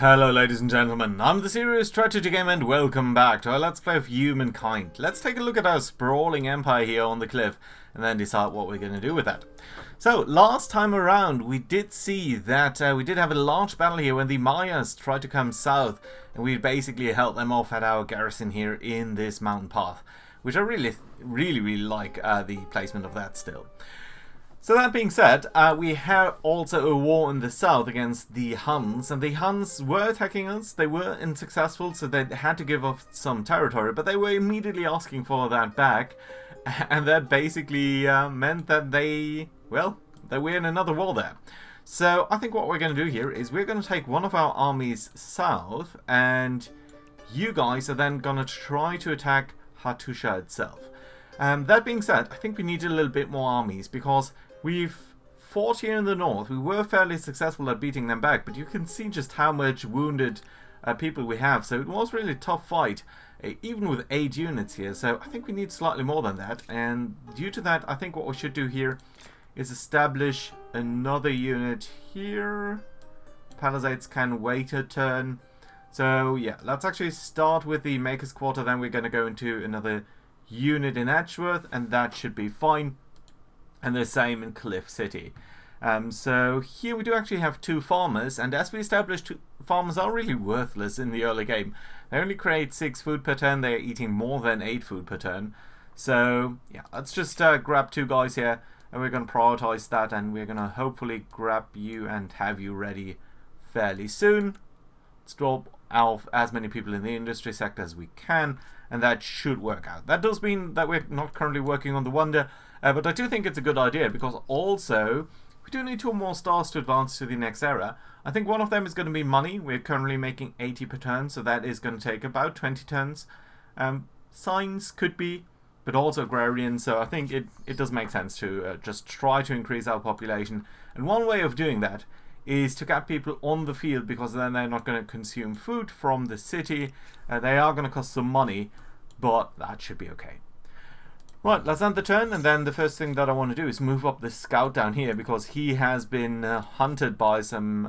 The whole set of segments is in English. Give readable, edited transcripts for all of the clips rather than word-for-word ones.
Hello ladies and gentlemen, I'm the Serious Strategy Game and welcome back to our Let's Play of Humankind. Let's take a look at our sprawling empire here on the cliff and then decide what we're going to do with that. So, last time around we did see that we did have a large battle here when the Mayas tried to come south, and we basically held them off at our garrison here in this mountain path, which I really like the placement of that still. So that being said, we have also a war in the south against the Huns, and the Huns were attacking us. They were unsuccessful, so they had to give up some territory, but they were immediately asking for that back, and that basically meant that they were in another war there. So I think what we're going to do here is we're going to take one of our armies south, and you guys are then going to try to attack Hattusha itself. That being said, I think we need a little bit more armies, because we've fought here in the north. We were fairly successful at beating them back, but you can see just how much wounded people we have. So it was really a tough fight, even with 8 units here. So I think we need slightly more than that. And due to that, I think what we should do here is establish another unit here. Palisades can wait a turn. So yeah, let's actually start with the Maker's Quarter. Then we're going to go into another unit in Edgeworth, and that should be fine. And the same in Cliff City. So here we do actually have 2 farmers, and as we established, farmers are really worthless in the early game. They only create 6 food per turn. They are eating more than 8 food per turn. So yeah, let's just grab 2 guys here, and we're going to prioritize that, and we're going to hopefully grab you and have you ready fairly soon. Let's drop out as many people in the industry sector as we can, and that should work out. That does mean that we're not currently working on the Wonder, but I do think it's a good idea, because also we do need 2 more stars to advance to the next era. I think one of them is going to be money. We're currently making 80 per turn, so that is going to take about 20 turns. Science could be, but also agrarian, so I think it does make sense to just try to increase our population. And one way of doing that is to get people on the field, because then they're not going to consume food from the city. They are going to cost some money, but that should be okay. Right, let's end the turn, and then the first thing that I want to do is move up this scout down here, because he has been hunted by some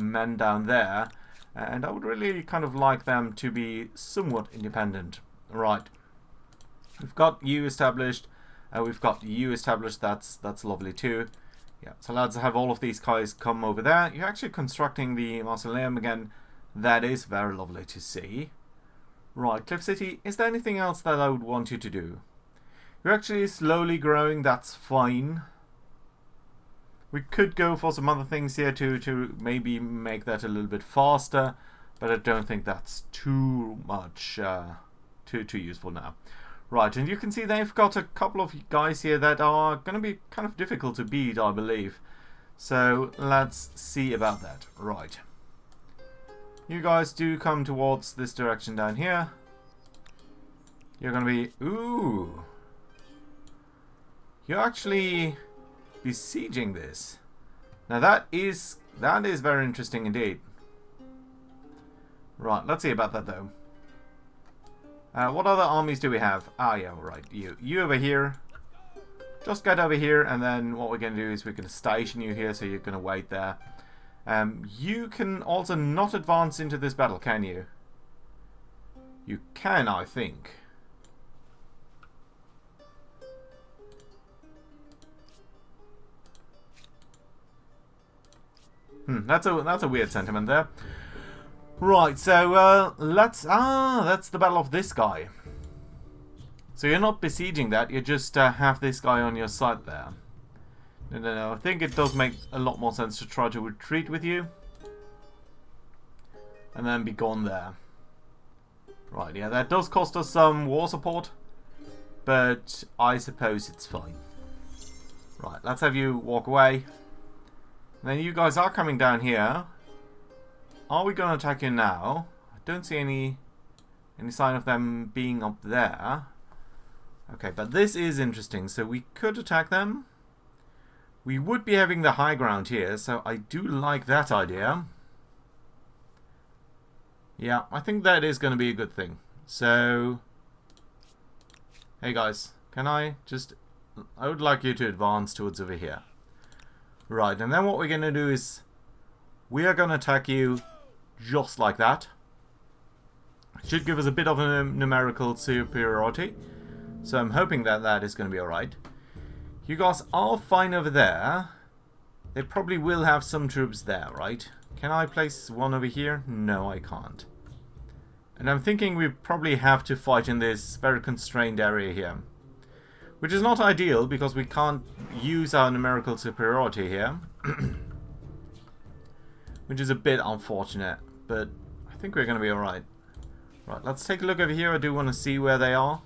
men down there, and I would really kind of like them to be somewhat independent. Right, we've got you established, we've got you established, that's lovely too. Yeah, so let's have all of these guys come over there. You're actually constructing the mausoleum again. That is very lovely to see. Right, Cliff City, is there anything else that I would want you to do? You're actually slowly growing, that's fine. We could go for some other things here to maybe make that a little bit faster, but I don't think that's too much, too useful now. Right, and you can see they've got a couple of guys here that are going to be kind of difficult to beat, I believe. So let's see about that. Right. You guys do come towards this direction down here. You're going to be... Ooh! You're actually besieging this. Now that is very interesting indeed. Right, let's see about that though. What other armies do we have? Ah, yeah, right. You over here. Just get over here, and then what we're going to do is we're going to station you here, so you're going to wait there. You can also not advance into this battle, can you? You can, I think. That's a weird sentiment there. Right, so that's the battle of this guy. So you're not besieging that, you just have this guy on your side there. No, I think it does make a lot more sense to try to retreat with you. And then be gone there. Right, yeah, that does cost us some war support, but I suppose it's fine. Right, let's have you walk away. And then you guys are coming down here. Are we going to attack you now? I don't see any sign of them being up there. Okay, but this is interesting. So we could attack them. We would be having the high ground here, so I do like that idea. Yeah, I think that is going to be a good thing. So, hey guys, I would like you to advance towards over here. Right, and then what we're going to do is we are going to attack you just like that. Should give us a bit of a numerical superiority. So I'm hoping that that is going to be alright. You guys are fine over there. They probably will have some troops there, right? Can I place one over here? No, I can't. And I'm thinking we probably have to fight in this very constrained area here. Which is not ideal, because we can't use our numerical superiority here. Which is a bit unfortunate, but I think we're going to be alright. Right, let's take a look over here. I do want to see where they are.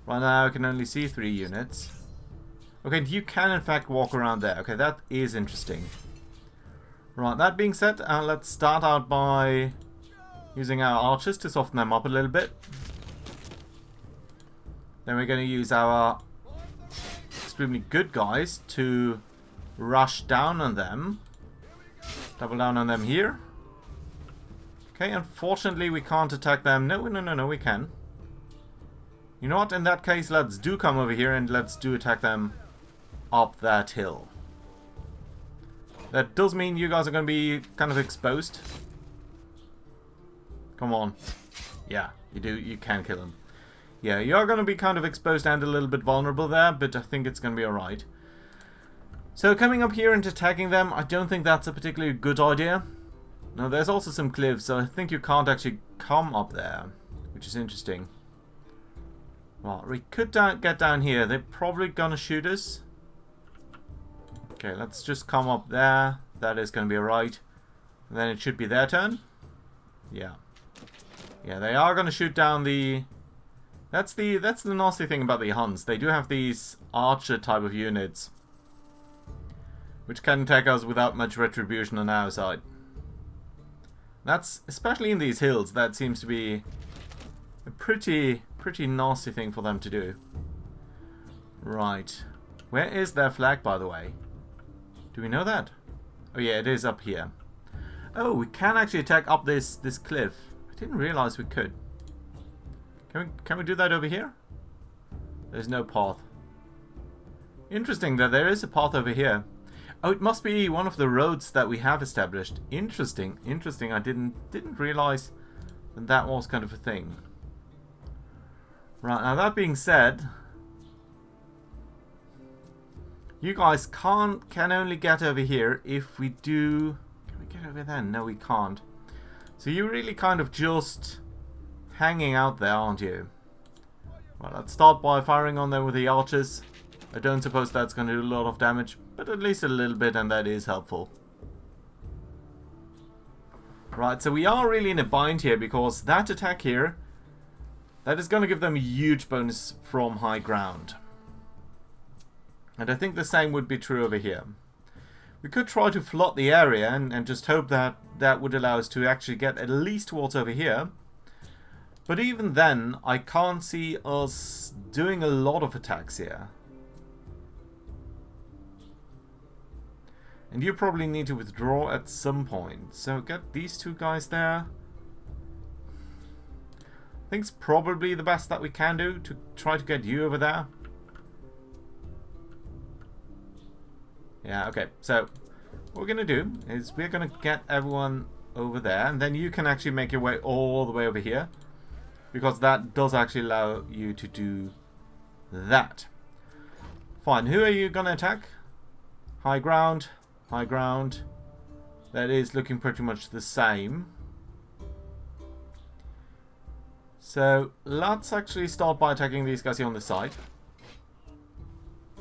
Right now I can only see 3 units. Okay, you can in fact walk around there. Okay, that is interesting. Right, that being said, let's start out by using our archers to soften them up a little bit. Then we're going to use our extremely good guys to rush down on them. Double down on them here. Okay, unfortunately we can't attack them. No, we can. You know what, in that case, let's do come over here and let's do attack them up that hill. That does mean you guys are going to be kind of exposed. Come on. Yeah, you can kill them. Yeah, you're going to be kind of exposed and a little bit vulnerable there, but I think it's going to be alright. So coming up here and attacking them, I don't think that's a particularly good idea. Now there's also some cliffs, so I think you can't actually come up there, which is interesting. Well, we could get down here. They're probably going to shoot us. Okay, let's just come up there. That is going to be alright. Then it should be their turn. Yeah. Yeah, they are going to shoot down the... That's the nasty thing about the Huns. They do have these archer type of units, which can attack us without much retribution on our side. That's, especially in these hills, that seems to be a pretty nasty thing for them to do. Right. Where is their flag, by the way? Do we know that? Oh yeah, it is up here. Oh, we can actually attack up this cliff. I didn't realize we could. Can we do that over here? There's no path. Interesting that there is a path over here. Oh, it must be one of the roads that we have established. Interesting. I didn't realize that that was kind of a thing. Right, now that being said, you guys can only get over here if we do... Can we get over there? No, we can't. So you're really kind of just hanging out there, aren't you? Well, let's start by firing on them with the archers. I don't suppose that's going to do a lot of damage, but at least a little bit, and that is helpful. Right, so we are really in a bind here, because that attack here, that is going to give them a huge bonus from high ground. And I think the same would be true over here. We could try to flood the area and just hope that that would allow us to actually get at least towards over here. But even then, I can't see us doing a lot of attacks here. And you probably need to withdraw at some point. So get these 2 guys there. I think it's probably the best that we can do to try to get you over there. Yeah, okay. So what we're going to do is we're going to get everyone over there. And then you can actually make your way all the way over here. Because that does actually allow you to do that. Fine. Who are you going to attack? High ground. High ground. That is looking pretty much the same. So let's actually start by attacking these guys here on the side.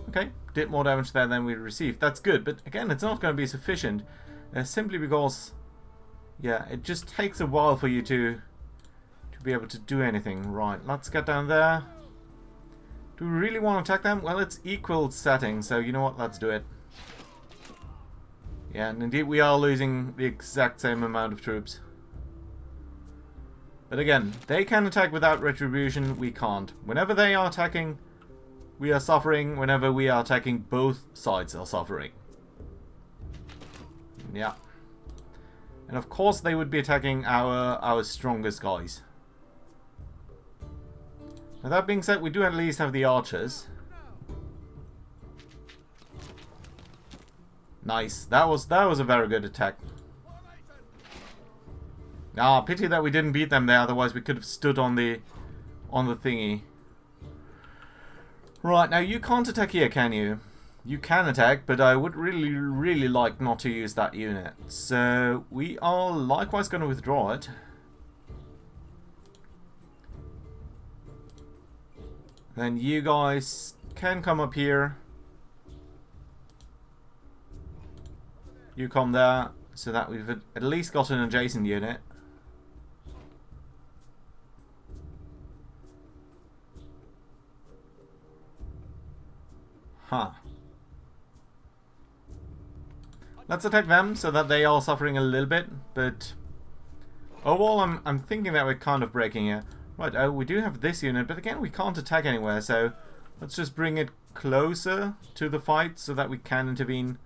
Okay, did more damage there than we received. That's good, but again, it's not going to be sufficient. Simply because, yeah, it just takes a while for you to be able to do anything. Right, let's get down there. Do we really want to attack them? Well, it's equal setting, so you know what, let's do it. Yeah, and indeed we are losing the exact same amount of troops. But again, they can attack without retribution, we can't. Whenever they are attacking, we are suffering. Whenever we are attacking, both sides are suffering. Yeah. And of course they would be attacking our strongest guys. Now that being said, we do at least have the archers. Nice. That was a very good attack. Ah, pity that we didn't beat them there, otherwise we could have stood on the thingy. Right, now you can't attack here, can you? You can attack, but I would really, really like not to use that unit. So we are likewise going to withdraw it. Then you guys can come up here. You come there, so that we've at least got an adjacent unit. Huh. Let's attack them so that they are suffering a little bit, but overall I'm thinking that we're kind of breaking here. Right, oh, we do have this unit, but again we can't attack anywhere, so let's just bring it closer to the fight so that we can intervene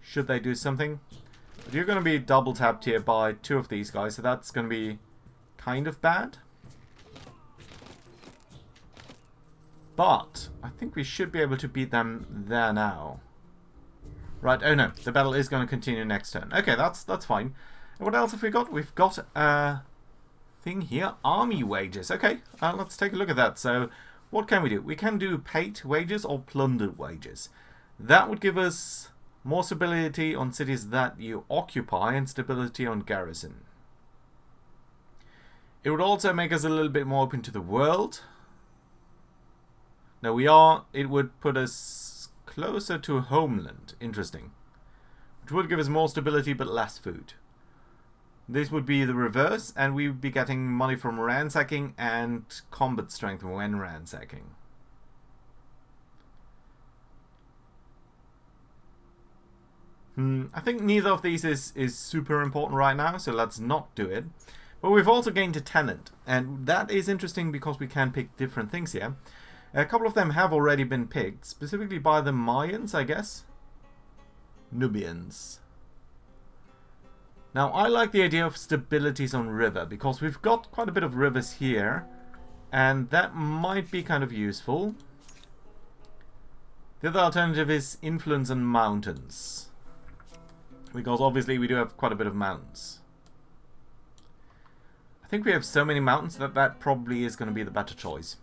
should they do something. But you're going to be double tapped here by two of these guys, so that's going to be kind of bad. But I think we should be able to beat them there now. Right, oh no, the battle is going to continue next turn. Okay, that's fine. And what else have we got? We've got a thing here, army wages. Okay, let's take a look at that. So, what can we do? We can do paid wages or plundered wages. That would give us more stability on cities that you occupy and stability on garrison. It would also make us a little bit more open to the world. Now we are, it would put us closer to homeland. Interesting. Which would give us more stability but less food. This would be the reverse, and we would be getting money from ransacking and combat strength when ransacking. I think neither of these is super important right now, so let's not do it. But we've also gained a tenant, and that is interesting because we can pick different things here. A couple of them have already been picked, specifically by the Mayans, I guess. Nubians. Now, I like the idea of stabilities on river, because we've got quite a bit of rivers here, and that might be kind of useful. The other alternative is influence on mountains, because obviously we do have quite a bit of mountains. I think we have so many mountains that that probably is going to be the better choice.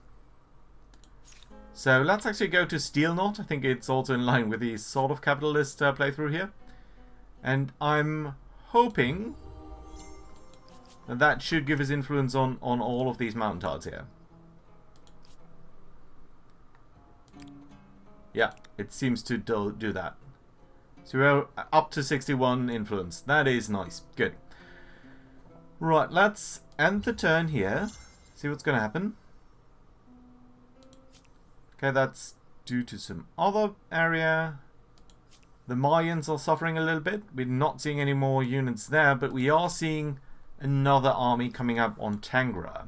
So let's actually go to Steel Knot. I think it's also in line with the sort of capitalist playthrough here. And I'm hoping that that should give us influence on all of these mountain tiles here. Yeah, it seems to do that. So we're up to 61 influence. That is nice. Good. Right, let's end the turn here. See what's going to happen. Okay, that's due to some other area. The Mayans are suffering a little bit. We're not seeing any more units there, but we are seeing another army coming up on Tangra,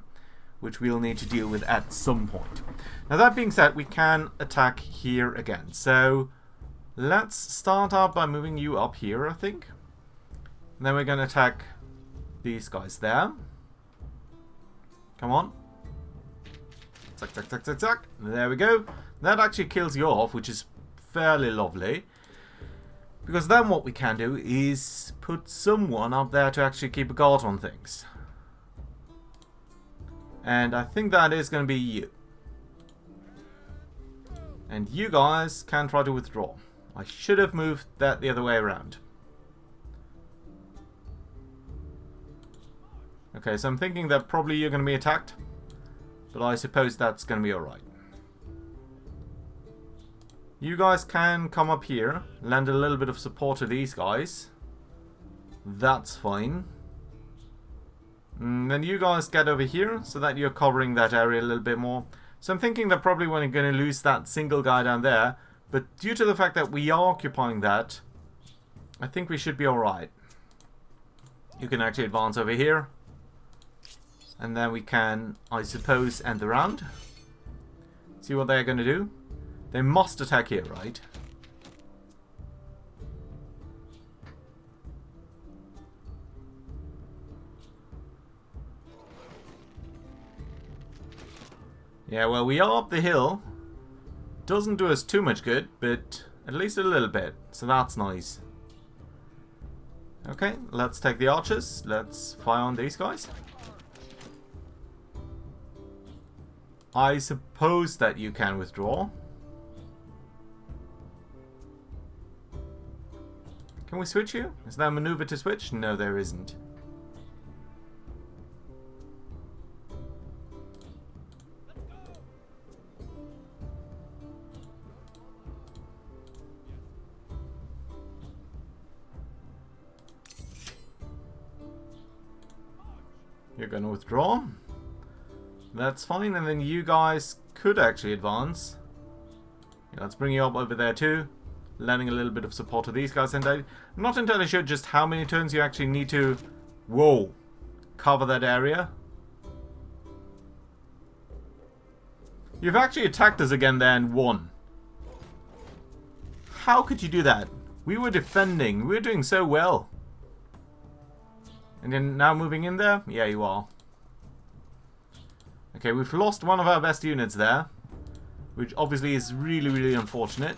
which we'll need to deal with at some point. Now that being said, we can attack here again. So let's start out by moving you up here, I think. And then we're going to attack these guys there. Come on. Zack, zack, zack, zack, zack. There we go. That actually kills you off, which is fairly lovely. Because then what we can do is put someone up there to actually keep a guard on things. And I think that is going to be you. And you guys can try to withdraw. I should have moved that the other way around. Okay, so I'm thinking that probably you're going to be attacked. But I suppose that's going to be alright. You guys can come up here, lend a little bit of support to these guys. That's fine. And then you guys get over here so that you're covering that area a little bit more. So I'm thinking that probably we're going to lose that single guy down there. But due to the fact that we are occupying that, I think we should be alright. You can actually advance over here. And then we can, I suppose, end the round. See what they're going to do. They must attack here, right? Yeah, well, we are up the hill. Doesn't do us too much good, but at least a little bit. So that's nice. Okay, let's take the archers. Let's fire on these guys. I suppose that you can withdraw. Can we switch you? Is there a maneuver to switch? No, there isn't. You're going to withdraw. That's fine, and then you guys could actually advance. Yeah, let's bring you up over there too. Lending a little bit of support to these guys. And I'm not entirely sure just how many turns you actually need to... Whoa! Cover that area. You've actually attacked us again there and won. How could you do that? We were defending. We were doing so well. And then now moving in there? Yeah, you are. Okay, we've lost one of our best units there. Which obviously is really, really unfortunate.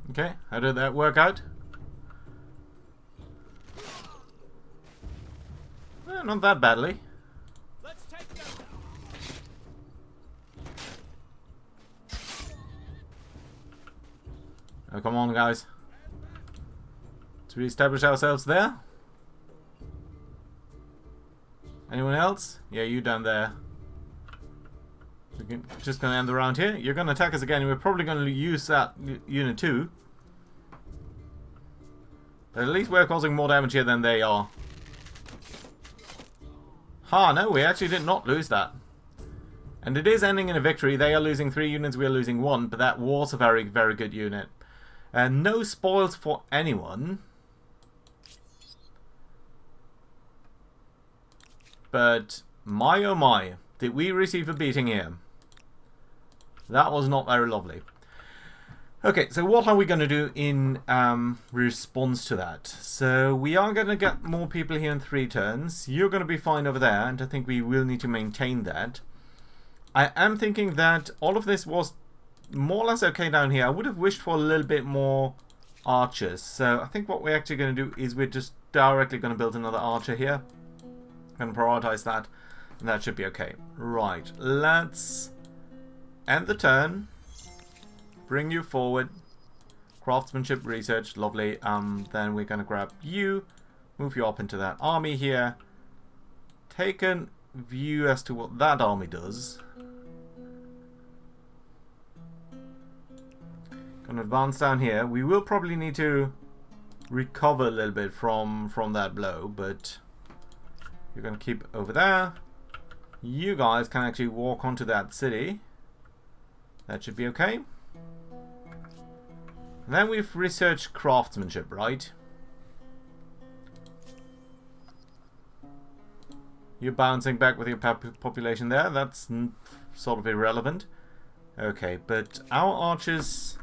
Okay, how did that work out? Not that badly. Oh, come on, guys. Let's re-establish ourselves there. Anyone else? Yeah, you down there. We're just going to end the round here. You're going to attack us again. We're probably going to use that unit too. But at least we're causing more damage here than they are. Ha, no, we actually did not lose that. And it is ending in a victory. They are losing 3 units, we are losing 1. But that was a very, very good unit. And no spoils for anyone. But my oh my, did we receive a beating here. That was not very lovely. Okay, so what are we going to do in response to that? So we are going to get more people here in 3 turns. You're going to be fine over there, and I think we will need to maintain that. I am thinking that all of this was more or less okay down here. I would have wished for a little bit more archers. So I think what we're actually going to do is we're just directly going to build another archer here. And prioritize that. And that should be okay. Right, let's end the turn. Bring you forward. Craftsmanship research, lovely. Then we're going to grab you. Move you up into that army here. Take a view as to what that army does. Gonna advance down here. We will probably need to recover a little bit from that blow, but you're gonna keep over there. You guys can actually walk onto that city. That should be okay. And then we've researched craftsmanship, right? You're bouncing back with your population there. That's sort of irrelevant. Okay, but our archers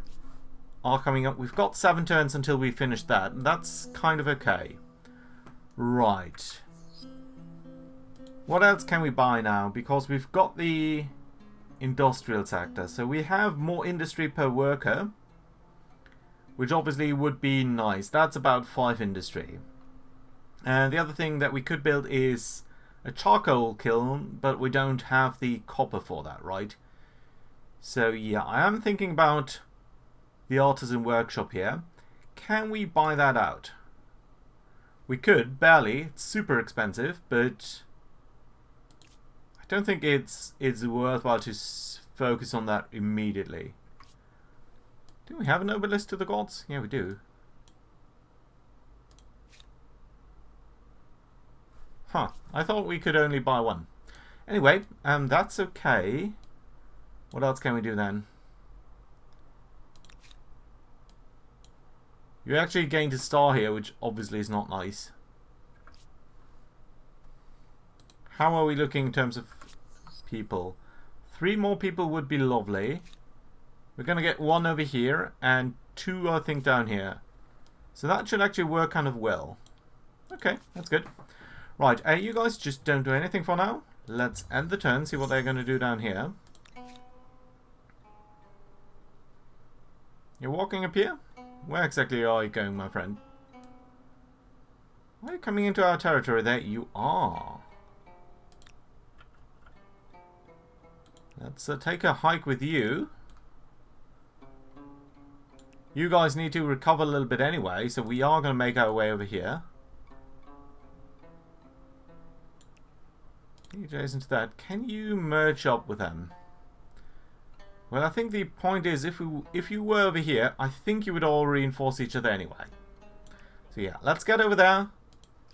are coming up. We've got 7 turns until we finish that. That's kind of okay. Right. What else can we buy now? Because we've got the industrial sector. So we have more industry per worker. Which obviously would be nice. That's about 5 industry. And the other thing that we could build is a charcoal kiln. But we don't have the copper for that, right? So yeah, I am thinking about the artisan workshop here. Can we buy that out? We could, barely. It's super expensive, but I don't think it's worthwhile to focus on that immediately. Do we have an obelisk to the gods? Yeah, we do. Huh, I thought we could only buy 1. Anyway, that's okay. What else can we do then? You actually gained a star here, which obviously is not nice. How are we looking in terms of people? 3 more people would be lovely. We're going to get 1 over here and 2, I think, down here. So that should actually work kind of well. Okay, that's good. Right, you guys just don't do anything for now. Let's end the turn, see what they're going to do down here. You're walking up here? Where exactly are you going, my friend? Why are you coming into our territory? There you are. Let's take a hike with you. You guys need to recover a little bit anyway, so we are going to make our way over here. Adjacent to that, can you merge up with them? Well, I think the point is, if you were over here, I think you would all reinforce each other anyway. So yeah, let's get over there.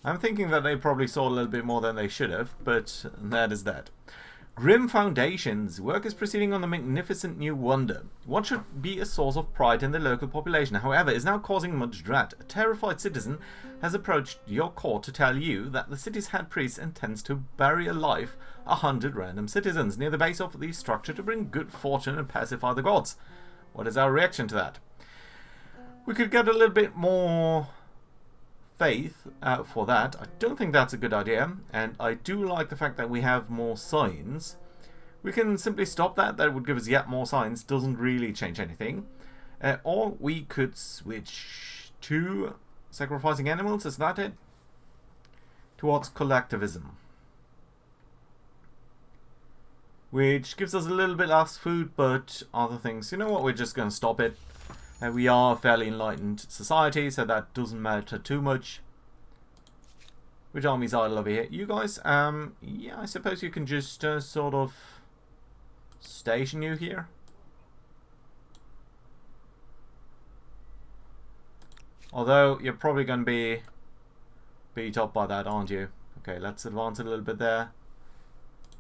I'm thinking that they probably saw a little bit more than they should have, but that is that. Grim foundations. Work is proceeding on the magnificent new wonder. What should be a source of pride in the local population, however, is now causing much dread. A terrified citizen has approached your court to tell you that the city's head priest intends to bury alive 100 random citizens near the base of the structure to bring good fortune and pacify the gods. What is our reaction to that? We could get a little bit more faith for that. I don't think that's a good idea, and I do like the fact that we have more signs. We can simply stop that. That would give us yet more signs. Doesn't really change anything. Or we could switch to sacrificing animals. Is that it? Towards collectivism, which gives us a little bit less food, but other things. You know what? We're just going to stop it. We are a fairly enlightened society, so that doesn't matter too much. Which army's idle over here? You guys, yeah, I suppose you can just sort of station you here. Although, you're probably going to be beat up by that, aren't you? Okay, let's advance a little bit there.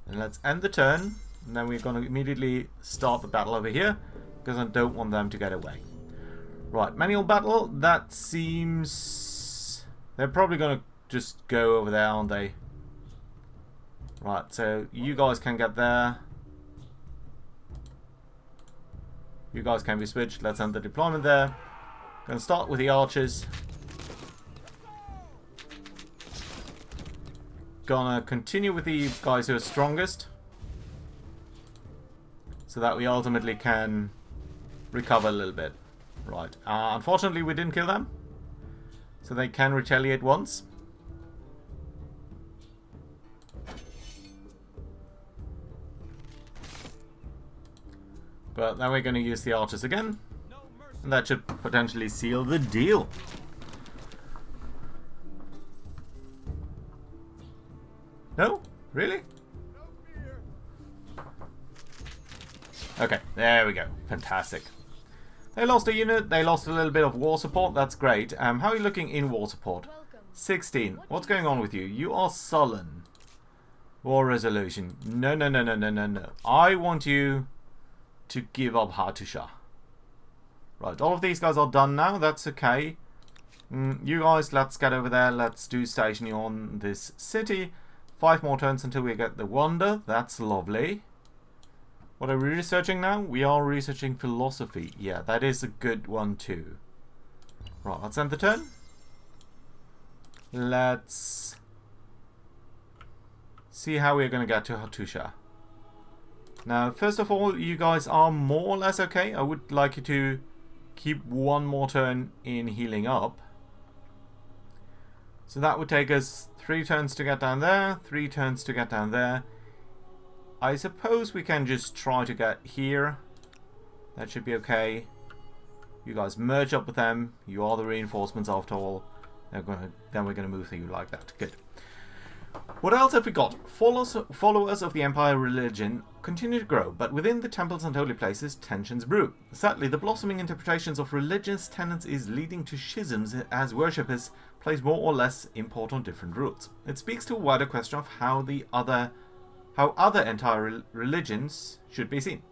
And let's end the turn. And then we're going to immediately start the battle over here, because I don't want them to get away. Right, manual battle, that seems... They're probably going to just go over there, aren't they? Right, so you guys can get there. You guys can be switched. Let's end the deployment there. Going to start with the archers. Gonna continue with the guys who are strongest, so that we ultimately can recover a little bit. Right, unfortunately we didn't kill them, so they can retaliate once. But then we're going to use the archers again, and that should potentially seal the deal. No? Really? Okay, there we go. Fantastic. They lost a unit, they lost a little bit of war support, that's great. How are you looking in war support? 16. What's going on with you? You are sullen. War resolution. No, no, no, no, no, no, no. I want you to give up Hattusha. Right, all of these guys are done now, that's okay. You guys, let's get over there, let's do stationing on this city. 5 more turns until we get the wonder, that's lovely. What are we researching now? We are researching philosophy. Yeah, that is a good one too. Right, let's end the turn. Let's see how we're going to get to Hattusha. Now, first of all, you guys are more or less okay. I would like you to keep 1 more turn in healing up. So that would take us 3 turns to get down there, 3 turns to get down there. I suppose we can just try to get here. That should be okay. You guys merge up with them. You are the reinforcements after all. Then we're going to move through you like that. Good. What else have we got? Followers of the Empire religion continue to grow, but within the temples and holy places, tensions brew. Sadly, the blossoming interpretations of religious tenets is leading to schisms as worshippers place more or less import on different rules. It speaks to a wider question of how other entire religions should be seen.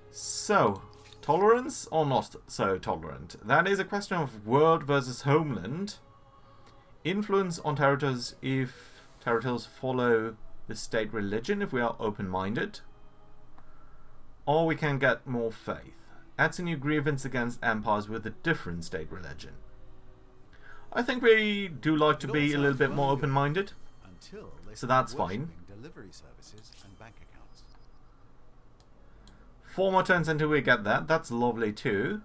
So, tolerance or not so tolerant? That is a question of world versus homeland. Influence on territories if territories follow the state religion, if we are open-minded. Or we can get more faith. Adds a new grievance against empires with a different state religion. I think we do like to be a little bit more open-minded, so that's fine. Delivery services and bank accounts. 4 more turns until we get that. That's lovely too.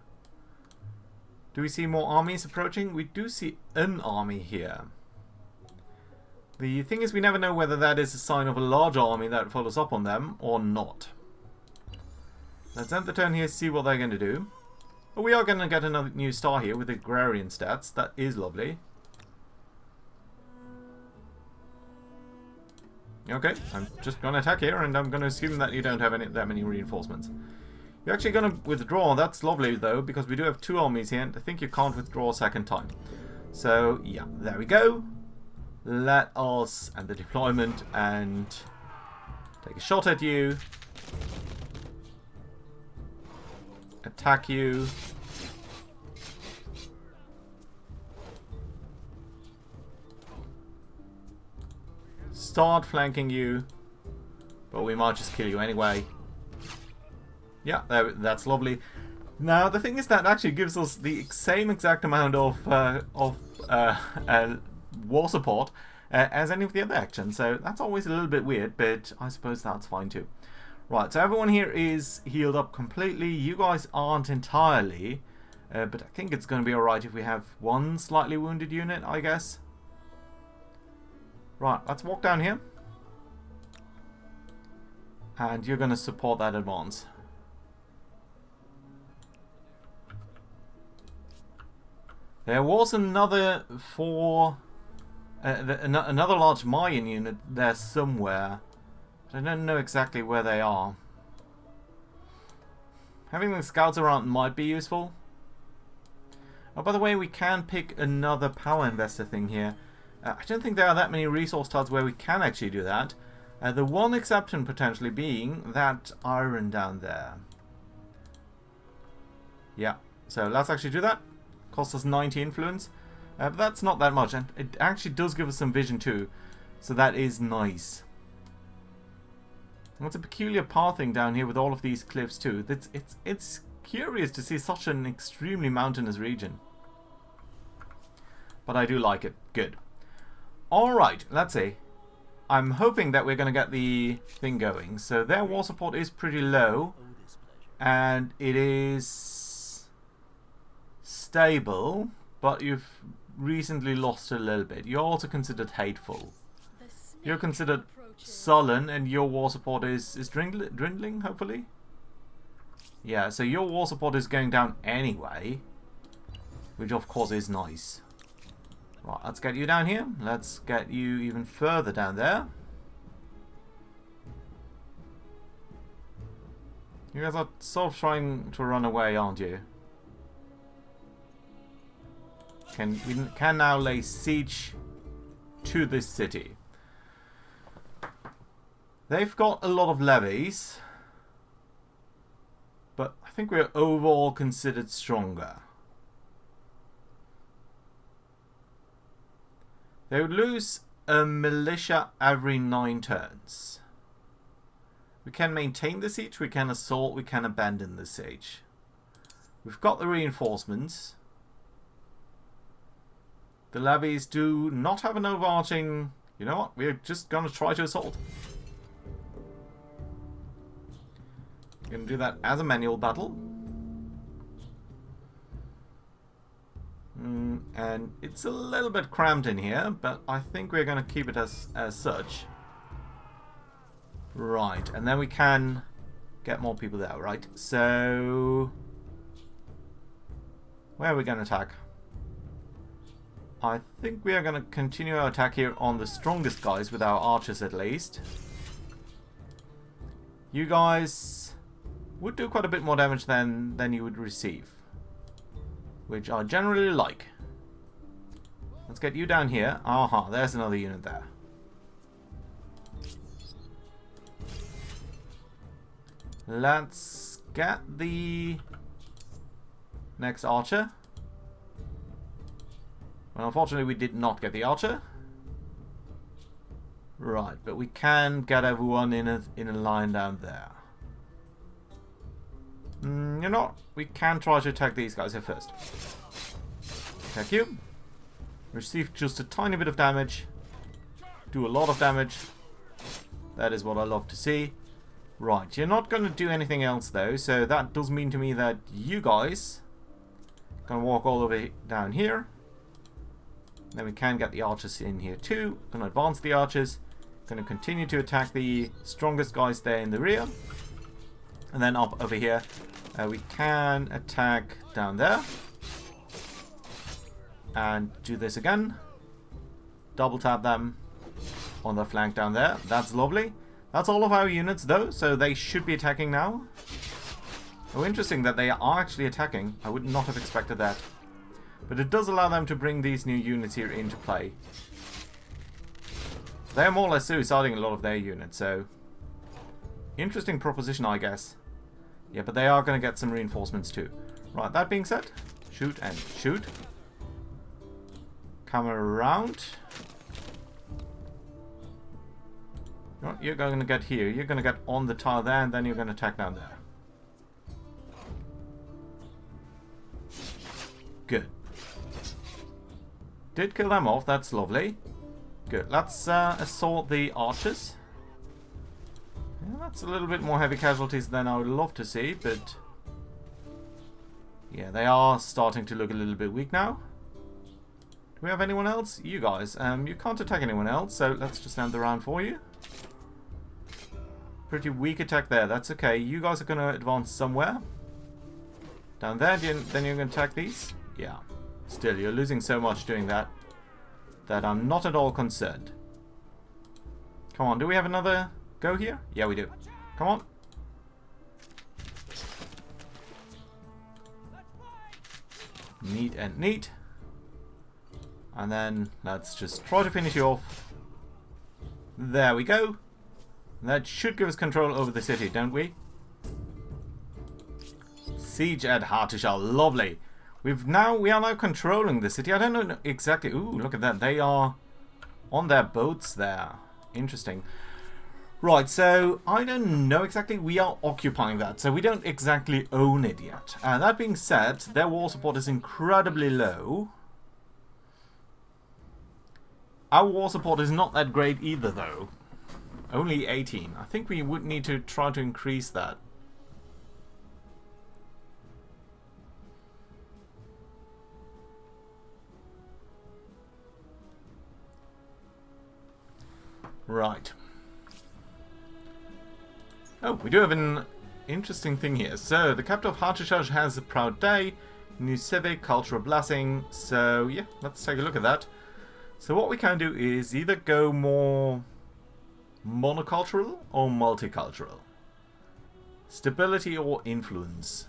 Do we see more armies approaching? We do see an army here. The thing is, we never know whether that is a sign of a large army that follows up on them or not. Let's end the turn here, see what they're going to do. But we are going to get another new star here with agrarian stats. That is lovely. Okay, I'm just going to attack here, and I'm going to assume that you don't have that many reinforcements. You're actually going to withdraw. That's lovely, though, because we do have 2 armies here, and I think you can't withdraw a second time. So, yeah, there we go. Let us end the deployment and take a shot at you. Attack you. Start flanking you. But we might just kill you anyway. Yeah, that's lovely. Now, the thing is that actually gives us the same exact amount of war support as any of the other actions. So that's always a little bit weird, but I suppose that's fine too. Right, so everyone here is healed up completely. You guys aren't entirely, but I think it's going to be alright if we have one slightly wounded unit, I guess. Right, let's walk down here. And you're going to support that advance. There was another another large Mayan unit there somewhere. I don't know exactly where they are. Having the scouts around might be useful. Oh, by the way, we can pick another power investor thing here. I don't think there are that many resource tiles where we can actually do that. The one exception potentially being that iron down there. Yeah, so let's actually do that. Costs us 90 influence. But that's not that much, and it actually does give us some vision too. So that is nice. And it's a peculiar pathing down here with all of these cliffs too. It's curious to see such an extremely mountainous region. But I do like it. Good. Alright, let's see. I'm hoping that we're going to get the thing going. So their war support is pretty low. And it is stable. But you've recently lost a little bit. You're also considered hateful. You're considered sullen, and your war support is dwindling, hopefully? Yeah, so your war support is going down anyway. Which of course is nice. Right, let's get you down here. Let's get you even further down there. You guys are sort of trying to run away, aren't you? We can now lay siege to this city. They've got a lot of levies, but I think we're overall considered stronger. They would lose a militia every 9 turns. We can maintain the siege, we can assault, we can abandon the siege. We've got the reinforcements. The levies do not have an overarching... You know what? We're just going to try to assault. We're going to do that as a manual battle. And it's a little bit cramped in here, but I think we're going to keep it as such. Right, and then we can get more people there, right? So... where are we going to attack? I think we are going to continue our attack here on the strongest guys, with our archers at least. You guys would do quite a bit more damage than you would receive, which I generally like. Let's get you down here. Aha, there's another unit there. Let's get the next archer. Well, unfortunately, we did not get the archer. Right, but we can get everyone in a line down there. You know what? We can try to attack these guys here first. Attack you. Receive just a tiny bit of damage. Do a lot of damage. That is what I love to see. Right, you're not going to do anything else though, so that does mean to me that you guys Gonna walk all the way down here. Then we can get the archers in here too. Gonna advance the archers. Gonna continue to attack the strongest guys there in the rear. And then up over here, we can attack down there. And do this again. Double tap them on the flank down there. That's lovely. That's all of our units though, so they should be attacking now. Oh, interesting that they are actually attacking. I would not have expected that. But it does allow them to bring these new units here into play. They're more or less suiciding a lot of their units, so... Interesting proposition, I guess. Yeah, but they are going to get some reinforcements too. Right, that being said, shoot and shoot. Come around. What you're going to get here? You're going to get on the tile there, and then you're going to attack down there. Good. Did kill them off, that's lovely. Good, let's assault the archers. Yeah, that's a little bit more heavy casualties than I would love to see, but... yeah, they are starting to look a little bit weak now. Do we have anyone else? You guys. You can't attack anyone else, so let's just end the round for you. Pretty weak attack there, that's okay. You guys are going to advance somewhere. Down there, then you're going to attack these? Yeah. Still, you're losing so much doing that I'm not at all concerned. Come on, do we have another go here? Yeah, we do. Come on. Neat and neat. And then let's just try to finish you off. There we go. That should give us control over the city, don't we? Siege at Hartushal, lovely. We are now controlling the city. I don't know exactly. Ooh, look at that. They are on their boats there. Interesting. Right, so I don't know exactly. We are occupying that, so we don't exactly own it yet. That being said, their war support is incredibly low. Our war support is not that great either, though. Only 18. I think we would need to try to increase that. Right. Oh, we do have an interesting thing here. So, the capital of Hartushaj has a proud day, new civic, cultural blessing. So, yeah, let's take a look at that. So, what we can do is either go more monocultural or multicultural. Stability or influence.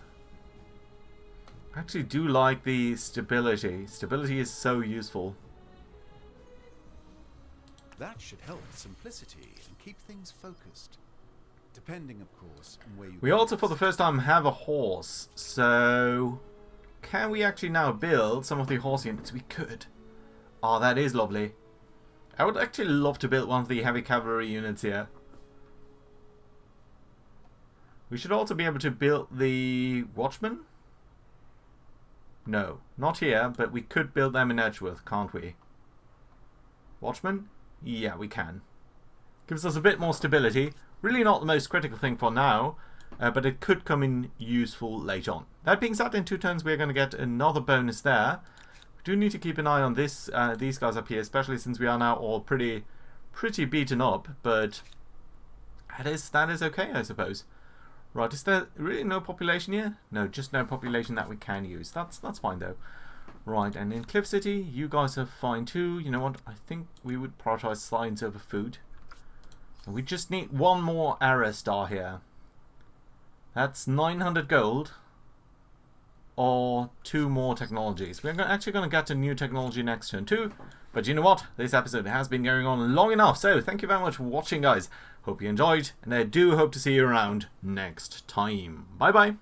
I actually do like the stability. Stability is so useful. That should help with simplicity and keep things focused. Depending, of course, on where you... We also, for the first time, have a horse. So, can we actually now build some of the horse units? We could. Oh, that is lovely. I would actually love to build one of the heavy cavalry units here. We should also be able to build the watchmen. No, not here, but we could build them in Edgeworth, can't we? Watchmen? Yeah, we can. Gives us a bit more stability. Really not the most critical thing for now, but it could come in useful later on. That being said, in 2 turns we're going to get another bonus there. We do need to keep an eye on this, these guys up here, especially since we are now all pretty beaten up, but that is okay, I suppose. Right, is there really no population here? No, just no population that we can use. That's fine though. Right, and in Cliff City, you guys are fine too. You know what? I think we would prioritize science over food. And we just need one more era star here. That's 900 gold. Or 2 more technologies. We're actually going to get a new technology next turn too. But you know what? This episode has been going on long enough. So thank you very much for watching, guys. Hope you enjoyed. And I do hope to see you around next time. Bye bye.